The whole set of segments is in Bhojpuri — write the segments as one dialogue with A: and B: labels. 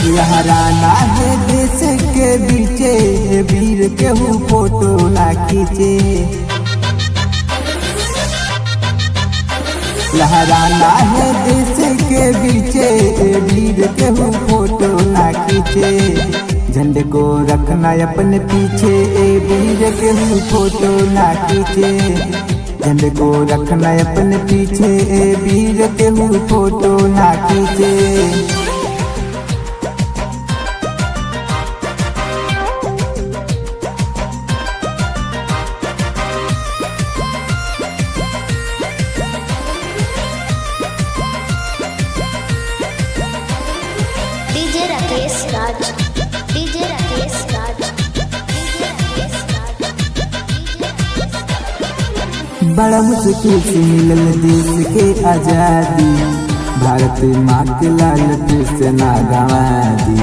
A: लहराना है देश के बीचे, वीर केहू फोटो ना खींचे। लहराना है देश के बीचे, वीर केहू फोटो ना खींचे। झंडे को रखना अपने पीछे, वीर केहू फोटो ना खींचे। झंडे को रखना अपने पीछे, वीर केहू फोटो ना खींचे।
B: डीजे राकेश राज, डीजे राकेश राज, डीजे राकेश राज,
A: बड़ा मुश्किल से मिलल देश के आजादी, भारत माँ के लाल फिर से ना गवा दी।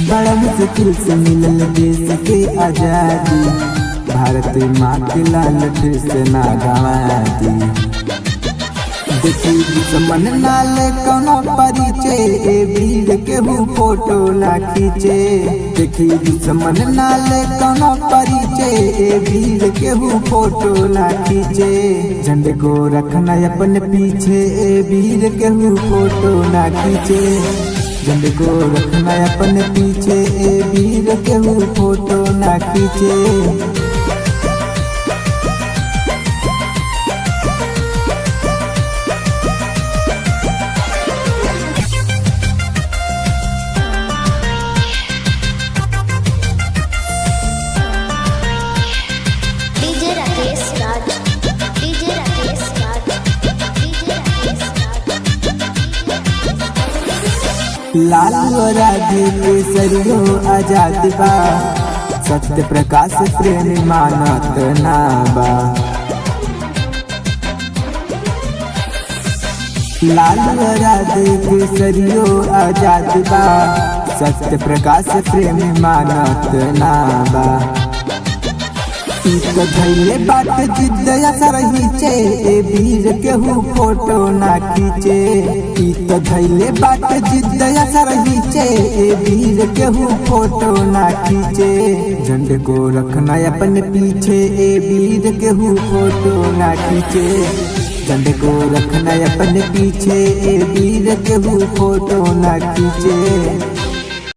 A: बड़ा मुश्किल से मिलल देश के आजादी, भारत माँ के लाल फिर से ना गवा दी। देखी दुश्मन नाल कौनो परिचय, वीर केहू फोटो ना खींचे। देखी दुश्मन नाल कौनो परिचय, वीर केहू फोटो ना खींचे। झंडे को रखना अपने पीछे, वीर केहू फोटो ना खींचे। झंडे को रखना अपने पीछे, वीर केहू फोटो ना खींचे।
B: डीजे राकेश राज, डीजे राकेश राज, डीजे राकेश राज।
A: लाल राधे के सरियो आजाद बा, सत्य प्रकाश प्रेम मानत ना बा। लाल राधे के सरियो आजाद बा, सत्य प्रकाश प्रेम मानत ना बा। तो धैले बाट जिद्दया सरहीचे, वीर केहू फोटो ना खींचे। तो धैले बाट जिद्दया सरहीचे, वीर केहू फोटो ना खींचे। झंडे को रखना अपने पीछे, वीर केहू फोटो ना खींचे। झंडे को रखना अपने पीछे, वीर केहू फोटो ना खींचे।